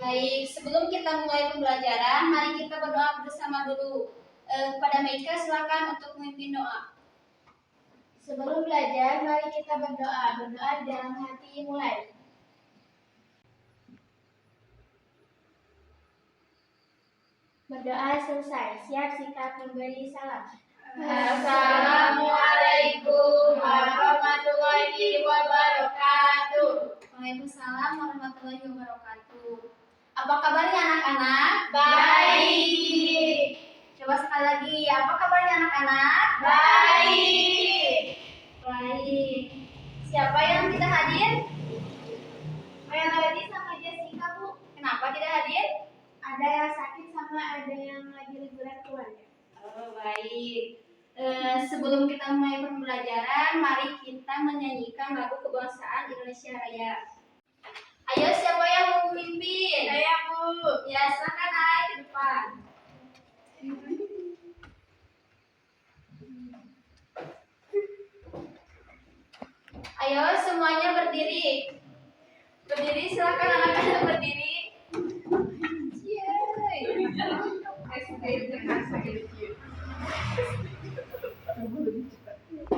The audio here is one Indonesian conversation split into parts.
Baik, sebelum kita mulai pembelajaran, mari kita berdoa bersama dulu. Kepada Meika, silakan untuk memimpin doa. Sebelum belajar, mari kita berdoa. Berdoa di dalam hati, mulai. Berdoa selesai. Siap sikap memberi salam. Assalamualaikum warahmatullahi wabarakatuh. Waalaikumsalam warahmatullahi wabarakatuh. Apa kabarnya anak-anak? Baik. Coba sekali lagi, apa kabarnya anak-anak? Baik. Baik. Siapa yang tidak hadir? Yang tadi sama Jessica, Bu. Kenapa tidak hadir? Ada yang sakit sama ada yang lagi liburan keluarga. Oh, baik. Sebelum kita mulai pembelajaran, mari kita menyanyikan lagu kebangsaan Indonesia Raya. Ayo, siapa yang mau memimpin? Saya, Bu. Ya, silakan naik ke depan. Ayo, semuanya berdiri. Berdiri, silakan anak-anak berdiri.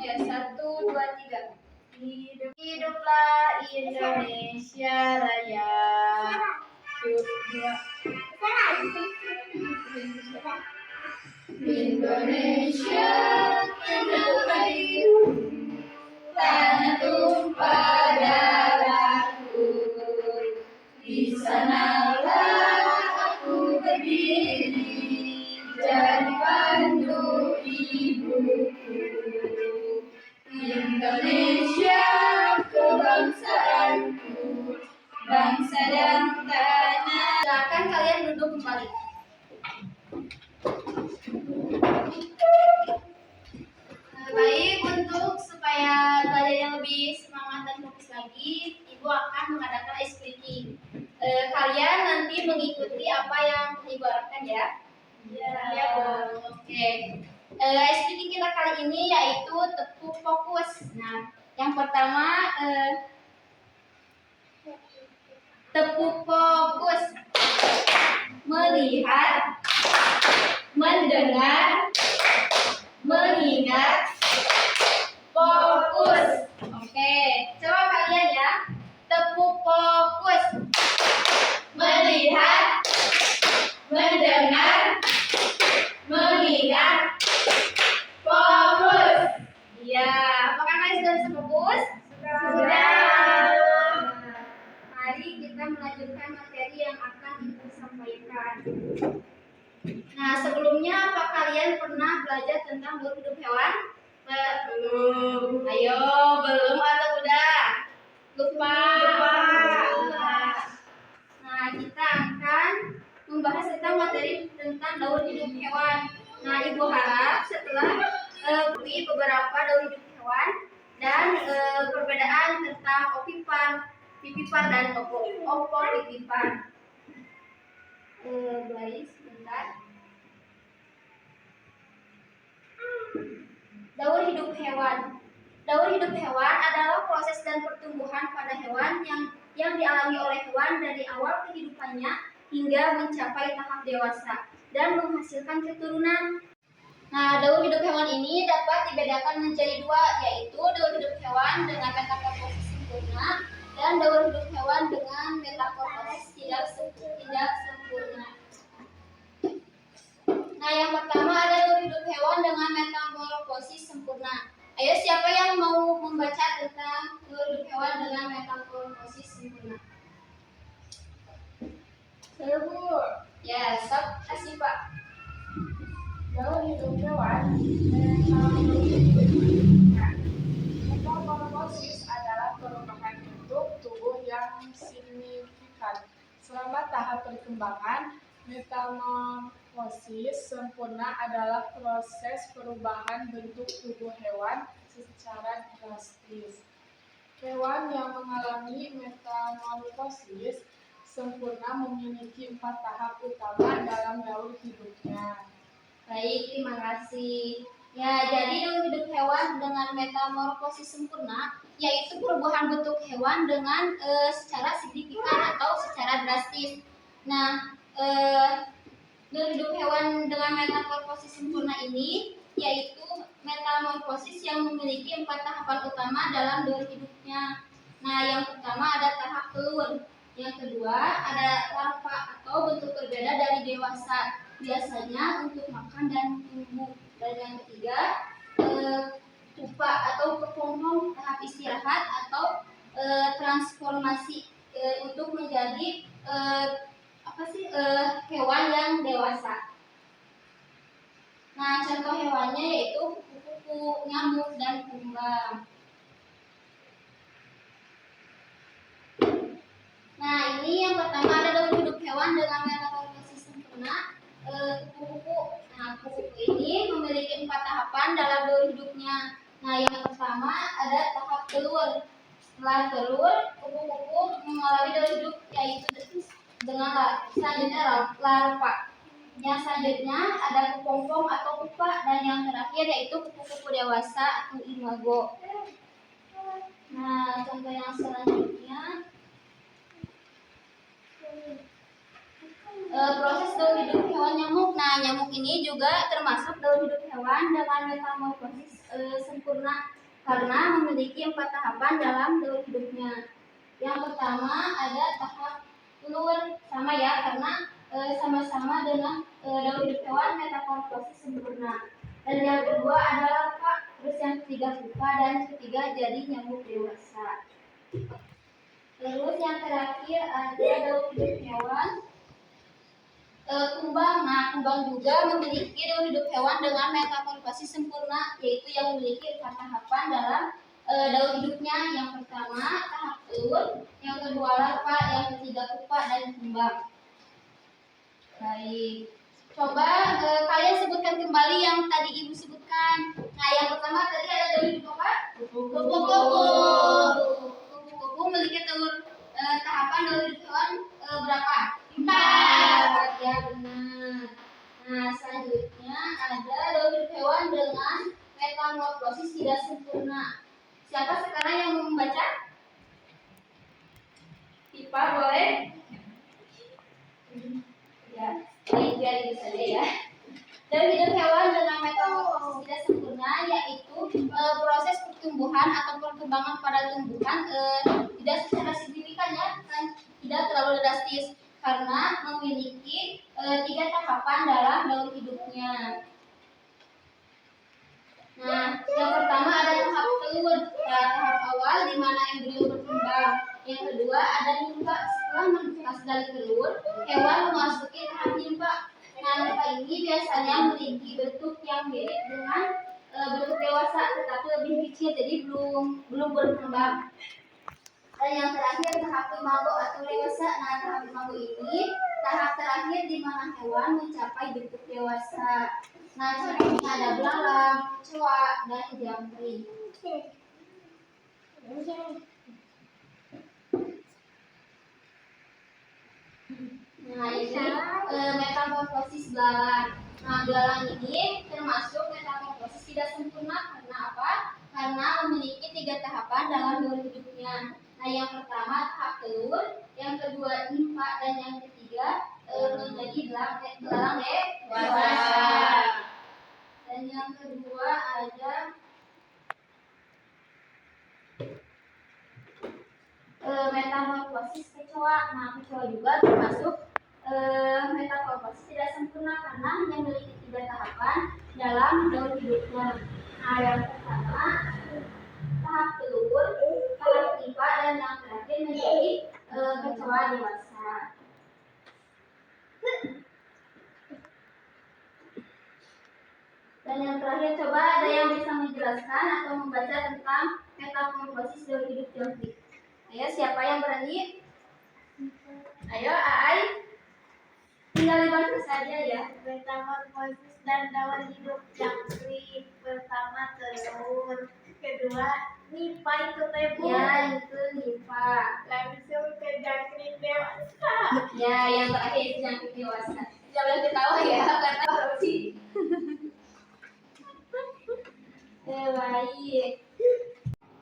Ya, 1, 2, 3. Hiduplah Indonesia Raya. Indonesia negeriku, tanah tumpah darahku. Di sanalah aku berdiri, jadi pandu ibuku. Indonesia kebangsaanku, bangsa dan tanah. Silakan kalian duduk kembali. Baik, untuk supaya belajar yang lebih semangat dan fokus lagi, Ibu akan mengadakan ice breaking. Kalian nanti mengikuti apa yang Ibu arahkan ya. Ya, Bu. Oke. Ice breaking kita kali ini yaitu tepuk fokus. Nah, yang pertama tepuk fokus. Melihat, mendengar, mengingat, fokus. Oke, coba kalian ya. Tepuk fokus. Melihat, mendengar, mengingat, fokus. Iya, apakah kalian sudah bisa fokus? Sudah. Mari kita melanjutkan materi yang akan Ibu sampaikan. Nah, sebelumnya apa kalian pernah belajar tentang bulu hidup hewan? Belum. Ayo, belum atau udah? Lupa. Nah, kita akan membahas tentang materi tentang daur hidup hewan. Nah, Ibu harap setelah beberapa daur hidup hewan dan perbedaan tentang opipar, pipipar dan opopipipar. Baik, sebentar. Daur hidup hewan. Daur hidup hewan adalah proses dan pertumbuhan pada hewan yang dialami oleh hewan dari awal kehidupannya hingga mencapai tahap dewasa dan menghasilkan keturunan. Nah, daur hidup hewan ini dapat dibedakan menjadi dua, yaitu daur hidup hewan dengan metamorfosis sempurna dan daur hidup hewan dengan metamorfosis tidak sempurna. Nah, yang pertama ada daur hidup hewan dengan metamorfosis sempurna. Ayo, siapa yang mau membaca tentang daur hidup hewan dengan metamorfosis sempurna? Saya, Bu. Ya, stop, kasih Pak. Daur hidup hewan metamorfosis adalah perubahan bentuk tubuh yang signifikan. Selama tahap perkembangan, metamorfosis sempurna adalah proses perubahan bentuk tubuh hewan secara drastis. Hewan yang mengalami metamorfosis sempurna memiliki 4 tahap utama dalam daur hidupnya. Baik, terima kasih. Ya, jadi daur hidup hewan dengan metamorfosis sempurna yaitu perubahan bentuk hewan dengan secara signifikan atau secara drastis. Nah, daur hidup hewan dengan metamorfosis sempurna ini yaitu metamorfosis yang memiliki 4 tahapan utama dalam daur hidupnya. Nah, yang pertama ada tahap telur, yang kedua ada larva atau bentuk berbeda dari dewasa, biasanya untuk makan dan tumbuh, dan yang ketiga pupa atau kepompong tahap istirahat atau transformasi untuk menjadi hewan yang dewasa. Nah, contoh hewannya yaitu kupu-kupu, nyamuk, dan kumbang. Nah, ini yang pertama ada daur hidup hewan dengan metamorfosis sempurna, kupu-kupu. Nah, kupu-kupu ini memiliki 4 tahapan dalam daur hidupnya. Nah, yang pertama ada tahap telur. Setelah telur, kupu-kupu mengalami daur hidup yaitu dengan selanjutnya larva. Yang selanjutnya ada kepompong atau pupa, dan yang terakhir yaitu kupu-kupu dewasa atau imago. Nah, contoh yang selanjutnya proses daur hidup hewan nyamuk. Nah, nyamuk ini juga termasuk daur hidup hewan dengan metamorfosis sempurna karena memiliki 4 tahapan dalam daur hidupnya. Yang pertama ada tahap telur, sama ya, karena sama-sama dengan daur hidup hewan metamorfosis sempurna. Dan yang kedua ada larva, terus yang ketiga pupa, dan ketiga jadi nyamuk dewasa. Terus yang terakhir ada daur hidup hewan kumbang. Nah, kumbang juga memiliki daur hidup hewan dengan metamorfosis sempurna, yaitu yang memiliki 4 tahapan dalam daur hidupnya. Yang pertama tahap telur, yang kedua larva, yang ketiga pupa, dan kumbang. Baik, coba kalian sebutkan kembali yang tadi ibu sebutkan. Nah, yang pertama tadi ada daur hidup apa? Kupu-kupu. Kupu-kupu memiliki tahapan daur hidup hewan berapa? 4. Ya, benar. Nah, selanjutnya ada daur hidup hewan dengan metamorfosis tidak sempurna. Siapa sekarang yang mau membaca? Pipa boleh? Ya, biar itu saja ya. Daur hidup hewan dengan metamorfosis tidak sempurna yaitu proses pertumbuhan atau perkembangan pada tumbuhan tidak secara signifikan ya, kan tidak terlalu drastis karena memiliki 3 tahapan dalam daur hidupnya. Nah, yang pertama ada tahap telur, tahap awal di mana embrio berkembang. Yang kedua ada nimfa. Setelah menetas dari telur, hewan memasuki tahap nimfa. Nah, nimfa ini biasanya memiliki bentuk yang mirip dengan bentuk dewasa, tetapi lebih kecil, jadi belum berkembang. Dan yang terakhir tahap imago atau dewasa. Nah, tahap imago ini tahap terakhir di mana hewan mencapai bentuk dewasa. Nah, contohnya ada belalang, kecoa, dan jangkrik. Nah, ini metamorfosis belalang. Nah, belalang ini termasuk metamorfosis tidak sempurna karena apa? Karena memiliki 3 tahapan dalam daur hidupnya. Nah, yang pertama tahap telur, yang kedua nimfa, dan yang ketiga menjadi belalang dewasa. Dan yang kedua ada metamorfosis kecoa. Nah, kecoa juga termasuk metamorfosis tidak sempurna karena memiliki 3 tahapan dalam daur hidupnya. Nah, yang pertama tahap telur, tahap nimfa, dan yang terakhir menjadi kecoa dewasa. Dan yang terakhir, coba ada yang bisa menjelaskan atau membaca tentang metamorfosis daur hidup jangkrik. Ayo, siapa yang berani? Ayo, Ai. Tinggal dibantu saja ya. Metamorfosis dan daur hidup jangkrik. Pertama telur, kedua nimfa itu tebu. Ya, itu nimfa. Langsung ke jangkrik dewasa. Ya, yang terakhir itu jangkrik dewasa. Jangan ketawa ya, karena korupsi. Baik.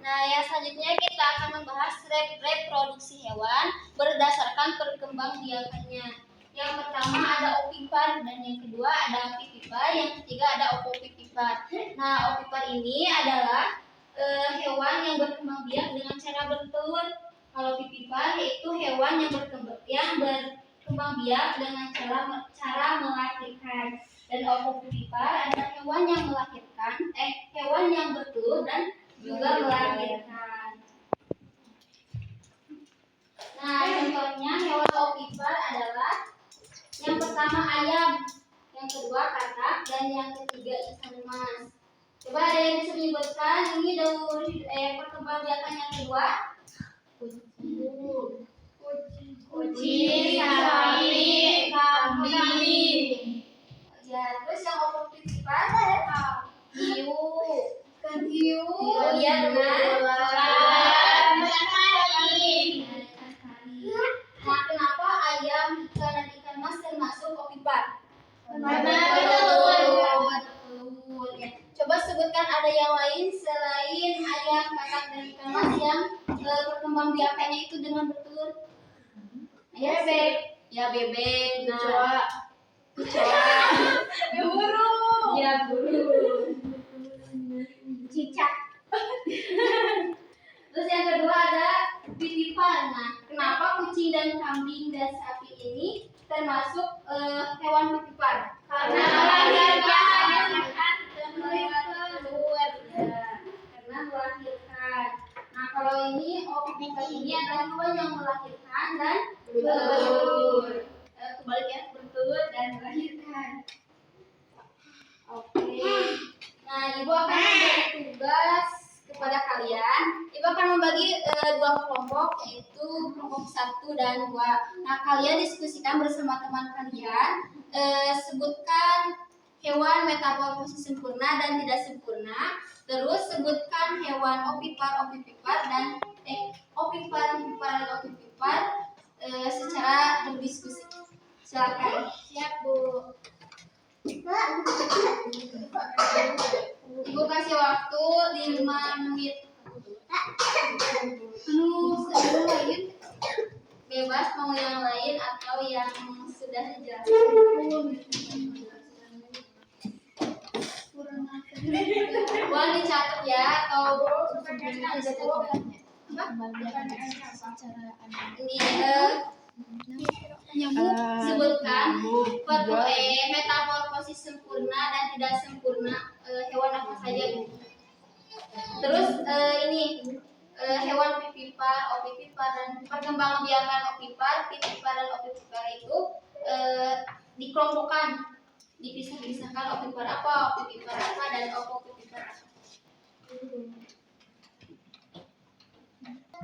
Nah, yang selanjutnya kita akan membahas reproduksi hewan berdasarkan perkembangbiakannya. Yang pertama ada opipar dan yang kedua ada pipipar, yang ketiga ada opopipipar. Nah, opipar ini adalah hewan yang berkembang biak dengan cara bertelur. Kalau pipipar yaitu hewan yang berkembang biak dengan cara melahirkan. Dan opopipipar adalah hewan yang hewan yang bertelur dan juga melahirkan. Nah, contohnya hewan opipar adalah yang pertama ayam, yang kedua katak, dan yang ketiga ikan mas. Coba ada yang bisa menyebutkan ini perkembangbiakan yang kedua? Kucing, sapi, kambing. Ya, terus yang opopipipar? Hiu. Oh iya benar. Nah, kenapa ayam, ikan, dan ikan mas termasuk opipar? Bertelur. Ya. Coba sebutkan ada yang lain selain ayam, katak, dan ikan mas yang perkembangbiakannya itu dengan bertelur. Bebek. Ya, bebek. Kecoa. Burung. Ya, burung. Cicak. Terus yang kedua ada pipipar. Nah, kenapa kucing dan kambing dan sapi ini termasuk hewan pipipar? Karena melahirkan. Karena melahirkan. Nah, kalau ini opipipar ini adalah hewan yang melahirkan dan bertelur. Kebalik ya, bertelur dan melahirkan. Oke. Nah, Ibu akan memberi tugas kepada kalian. Ibu akan membagi dua kelompok, yaitu kelompok 1 dan 2. Nah, kalian diskusikan bersama teman kalian. Sebutkan hewan metamorfosis sempurna dan tidak sempurna. Terus sebutkan hewan opipar dan opipipar secara berdiskusi. Silakan. Siap, Bu. Ibu kasih waktu 5 menit. Sebelum lain bebas mau yang lain atau yang sudah dijelaskan. Boleh dicatat ya atau ini sebutkan metamorfosis sempurna dan tidak sempurna hewan apa saja gitu. Terus ini hewan pipipar, opipipar, dan perkembangbiakan opipar, pipipar, dan opipipar itu dikelompokkan, dipisah-pisahkan opipar apa, opipipar apa, dan opopipipar apa.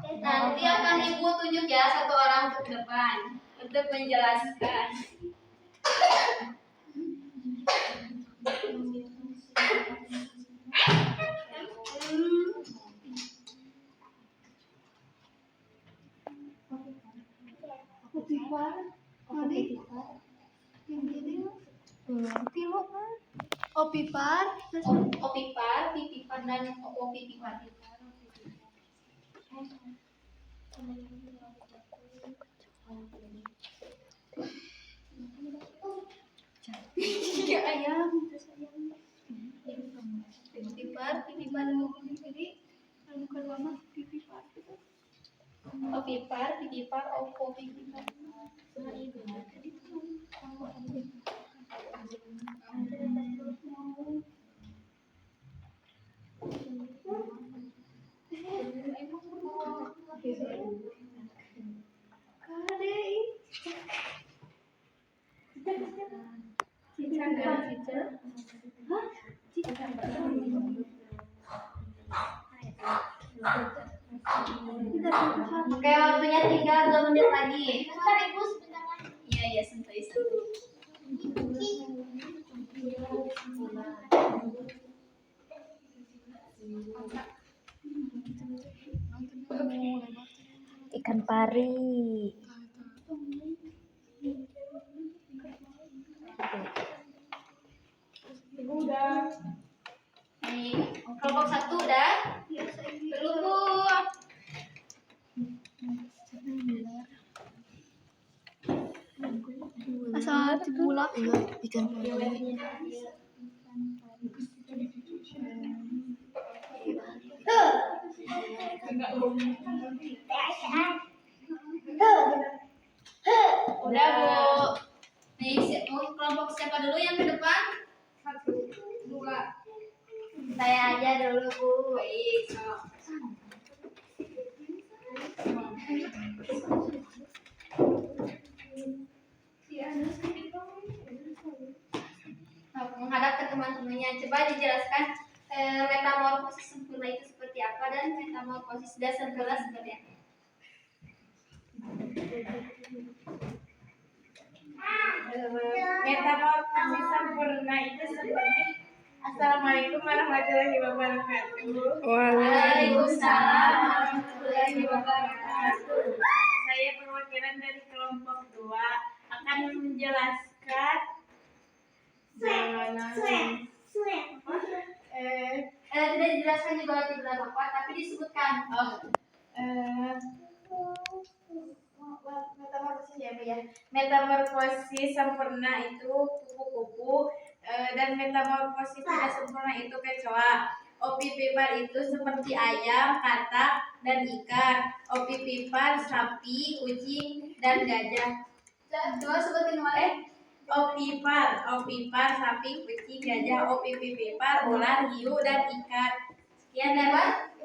Nanti akan Ibu tunjuk ya satu orang untuk depan untuk menjelaskan. Opipar, pipipar, dan opopipipar. Ayam. Pipipar, dan opipar, pipipar, opopipipar. Oke, waktunya tinggal 2 menit lagi. Sebentar, Ibu, sebentar lagi. Iya, santai. Ikan pari. Ibu udah. Nih, kelompok 1 udah. Belum. Asal cebula. Ikan pari. Udah, Bu. Nih, mau kelompok siapa dulu yang ke depan? 1, 2. Saya aja dulu, Bu. Baik, so. Nah, menghadap ke teman-temannya, coba dijelaskan metamorfosis sempurna itu seperti apa dan metamorfosis tidak sempurna seperti apa. Metamorfosis sempurna itu seperti Assalamualaikum warahmatullahi wabarakatuh. Waalaikumsalam warahmatullahi wabarakatuh. Saya perwakilan dari kelompok 2 akan menjelaskan Tidak dijelaskan juga di beberapa part, tapi disebutkan. Metamorfosis ya, Bu ya. Metamorfosis sempurna itu kupu-kupu dan metamorfosis tidak sempurna itu kecoa. Opipipar itu seperti ayam, katak, dan ikan. Opipipar sapi, kucing, dan gajah. Coba sebutin kemarin. Opipar sapi, kucing, gajah. Opipipar ular, hiu, dan ikan. Sekian ya, Pak.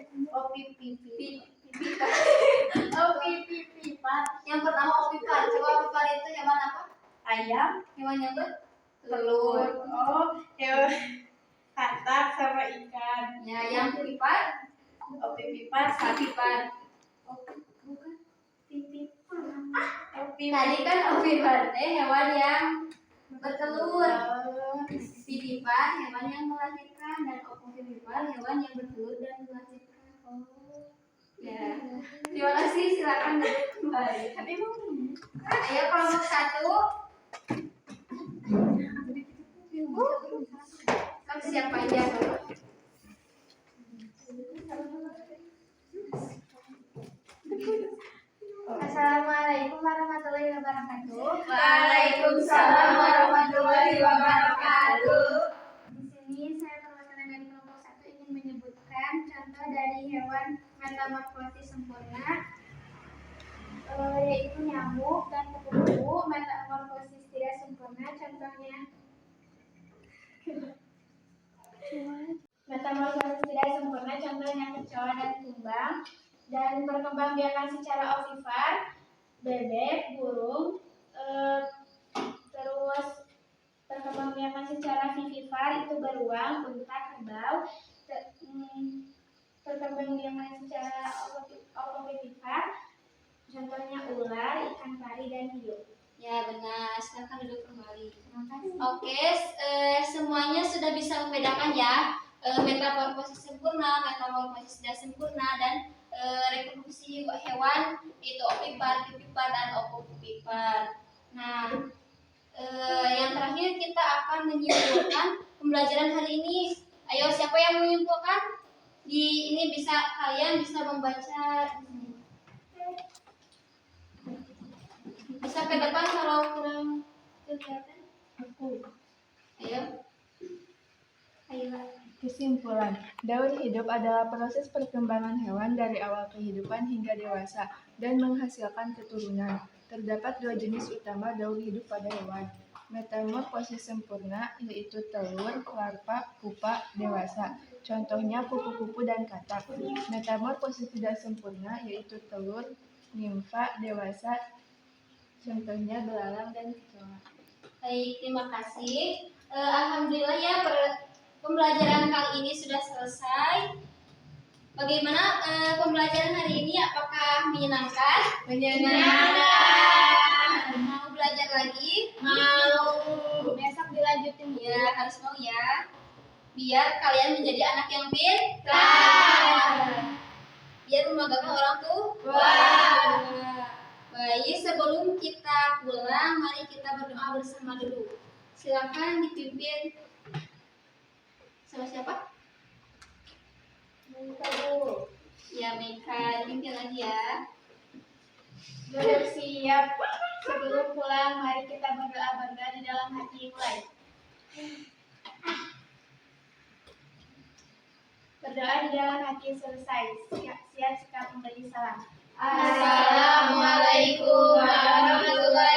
Opipipar. Yang pertama opipar. Coba opipar itu hewan apa? Ayam, Hewan yang telur. Oh, hewan katak sama ikan. Ya, yang pipar. Opipipar sapi. Pipar. Bukan. Tadi kan opipar hewan yang bertelur. Pipipar hewan yang melahirkan dan opipipar hewan yang bertelur dan melahirkan. Ya. Terima kasih, silakan duduk kembali. Ayo kelompok 1. Kamu siapa aja? Assalamualaikum warahmatullahi wabarakatuh. Waalaikumsalam warahmatullahi wabarakatuh. Di sini saya perwakilan dari kelompok 1 ingin menyebutkan contoh dari hewan metamorfosis sempurna, yaitu nyamuk dan kupu-kupu. Metamorfosis tidak sempurna contohnya kecoa dan kumbang. Dan perkembangbiakan secara ovipar, bebek, burung. Terus perkembangbiakan secara vivipar itu beruang, unta, kerbau. Perkembangbiakan secara ovipar contohnya ular, ikan pari, dan hiu. Ya benar, silakan duduk kembali. Oke, semuanya sudah bisa membedakan ya metamorfosis sempurna, metamorfosis tidak sempurna, dan reproduksi hewan itu opipar, pipipar, dan opopipar. Nah, yang terakhir kita akan menyimpulkan pembelajaran hari ini. Ayo, siapa yang menyimpulkan? Di ini kalian bisa membaca di sini. Bisa ke depan kalau kurang kelihatan. Ayo. Kesimpulan, daur hidup adalah proses perkembangan hewan dari awal kehidupan hingga dewasa dan menghasilkan keturunan. Terdapat 2 jenis utama daur hidup pada hewan. Metamorfosis sempurna yaitu telur, larva, pupa, dewasa. Contohnya kupu-kupu dan katak. Metamorfosis tidak sempurna yaitu telur, nimfa, dewasa. Contohnya belalang dan kecoa. Baik, terima kasih. Alhamdulillah ya pembelajaran kali ini sudah selesai. Bagaimana pembelajaran hari ini? Apakah menyenangkan? Menyenangkan. Mau belajar lagi? Mau. Besok dilanjutin Ya, harus mau ya. Biar kalian menjadi anak yang pintar. Biar membanggakan orang tua. Baik, sebelum kita pulang, mari kita berdoa bersama dulu. Silakan dipimpin. Sama siapa? Ya, Meka, dipimpin lagi ya. Bersiap sebelum pulang mari kita berdoa di dalam hati. Mulai. Berdoa di dalam hati selesai. Siap-siap memberi salam. Assalamualaikum warahmatullahi